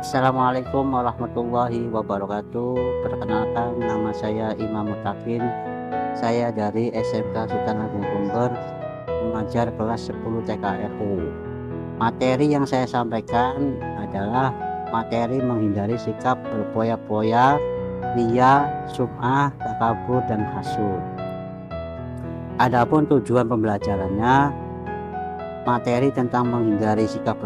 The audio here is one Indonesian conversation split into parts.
Assalamualaikum warahmatullahi wabarakatuh. Perkenalkan, nama saya Imam Mutakin. Saya dari SMK Sultan Agung Jember, mengajar kelas 10 TKRU. Materi yang saya sampaikan adalah materi menghindari sikap berpoya-poya, riya, sum'ah, takabur, dan hasud. Adapun tujuan pembelajarannya, materi tentang menghindari sikap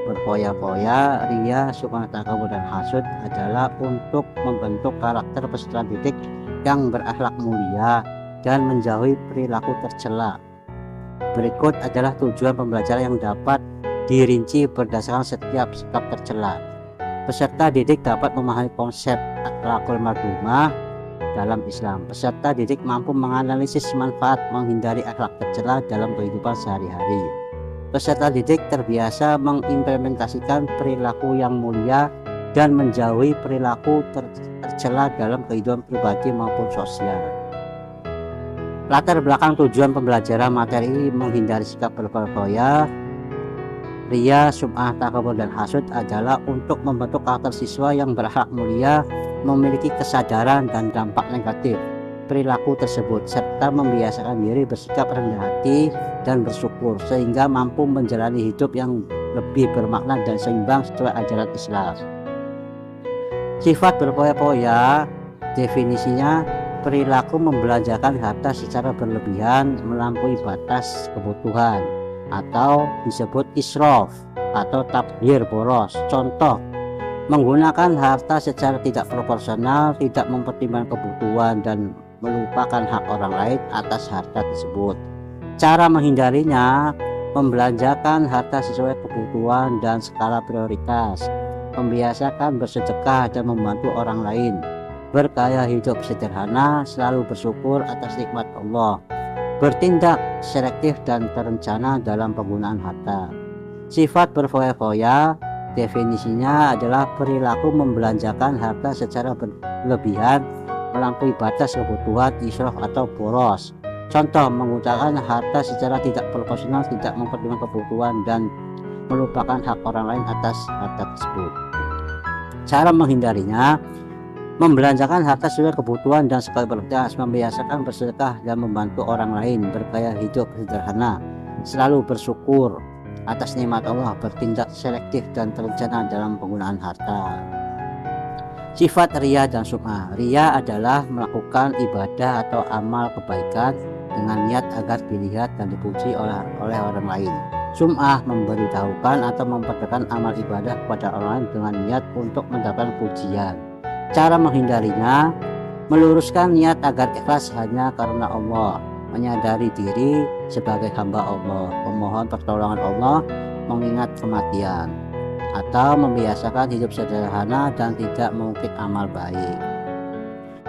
berpoya-poya, riya, sum'ah, takabur, dan hasud adalah untuk membentuk karakter peserta didik yang berakhlak mulia dan menjauhi perilaku tercela. Berikut adalah tujuan pembelajaran yang dapat dirinci berdasarkan setiap sikap tercela. Peserta didik dapat memahami konsep akhlakul mardhumah dalam Islam. Peserta didik mampu menganalisis manfaat menghindari akhlak tercela dalam kehidupan sehari-hari. Peserta didik terbiasa mengimplementasikan perilaku yang mulia dan menjauhi perilaku tercela dalam kehidupan pribadi maupun sosial. Latar belakang tujuan pembelajaran materi menghindari sikap berpoya-poya, riya, sum'ah, takabur, dan hasud adalah untuk membentuk karakter siswa yang berakhlak mulia, memiliki kesadaran dan dampak negatif perilaku tersebut, serta membiasakan diri bersikap rendah hati dan bersyukur sehingga mampu menjalani hidup yang lebih bermakna dan seimbang sesuai ajaran Islam. Sifat berpoya-poya, definisinya perilaku membelanjakan harta secara berlebihan melampaui batas kebutuhan atau disebut israf atau tabdzir boros. Contoh, menggunakan harta secara tidak proporsional, tidak mempertimbangkan kebutuhan dan melupakan hak orang lain atas harta tersebut. Cara menghindarinya, membelanjakan harta sesuai kebutuhan dan skala prioritas, membiasakan bersedekah dan membantu orang lain, bergaya hidup sederhana, selalu bersyukur atas nikmat Allah, bertindak selektif dan terencana dalam penggunaan harta. Sifat berfoya-foya, definisinya adalah perilaku membelanjakan harta secara berlebihan melampaui batas kebutuhan, israf atau boros. Contoh, menggunakan harta secara tidak proporsional, tidak mempertimbangkan kebutuhan dan melupakan hak orang lain atas harta tersebut. Cara menghindarinya, membelanjakan harta sesuai kebutuhan dan skala prioritas, membiasakan bersedekah dan membantu orang lain, bergaya hidup sederhana, selalu bersyukur atas nikmat Allah, bertindak selektif dan terencana dalam penggunaan harta. Sifat riya dan sum'ah. Riya adalah melakukan ibadah atau amal kebaikan dengan niat agar dilihat dan dipuji oleh orang lain. Sum'ah memberitahukan atau memperdengarkan amal ibadah kepada orang lain dengan niat untuk mendapatkan pujian. Cara menghindarinya, meluruskan niat agar ikhlas hanya karena Allah, menyadari diri sebagai hamba Allah, memohon pertolongan Allah, mengingat kematian, atau membiasakan hidup sederhana dan tidak mengungkit amal baik.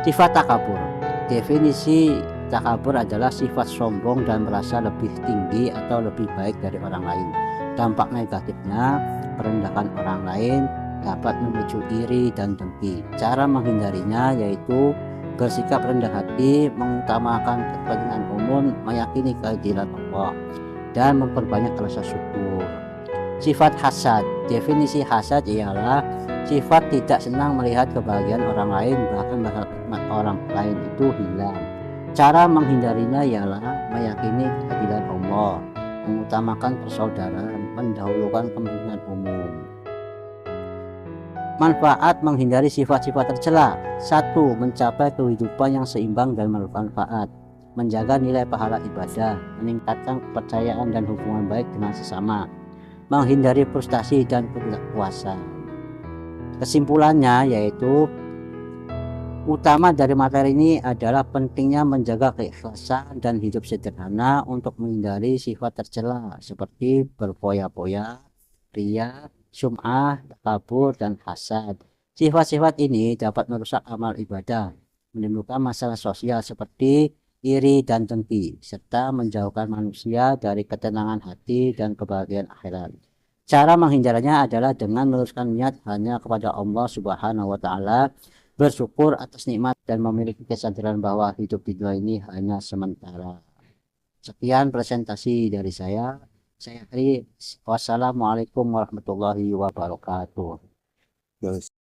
Sifat takabur. Definisi takabur adalah sifat sombong dan merasa lebih tinggi atau lebih baik dari orang lain. Dampak negatifnya, merendahkan orang lain, dapat memicu iri dan dengki. Cara menghindarinya yaitu bersikap rendah hati, mengutamakan kepentingan umum, meyakini keadilan Allah, dan memperbanyak rasa syukur. Sifat hasad. Definisi hasad ialah sifat tidak senang melihat kebahagiaan orang lain, bahkan nikmat orang lain itu hilang. Cara menghindarinya ialah meyakini keadilan Allah, mengutamakan persaudaraan, mendahulukan kepentingan umum. Manfaat menghindari sifat-sifat tercela. 1. Mencapai kehidupan yang seimbang dan bermanfaat, menjaga nilai pahala ibadah, meningkatkan kepercayaan dan hubungan baik dengan sesama, menghindari frustasi dan ketidakpuasan. Kesimpulannya yaitu, utama dari materi ini adalah pentingnya menjaga keikhlasan dan hidup sederhana untuk menghindari sifat tercela seperti berpoya-poya, riya, sum'ah, takabur, dan hasad. Sifat-sifat ini dapat merusak amal ibadah, menimbulkan masalah sosial seperti iri dan dengki, serta menjauhkan manusia dari ketenangan hati dan kebahagiaan akhirat. Cara menghindarinya adalah dengan meluruskan niat hanya kepada Allah Subhanahu wa Ta'ala, bersyukur atas nikmat, dan memiliki kesadaran bahwa hidup di dunia ini hanya sementara. Sekian presentasi dari saya. Saya akhiri. Wassalamualaikum warahmatullahi wabarakatuh. Gus.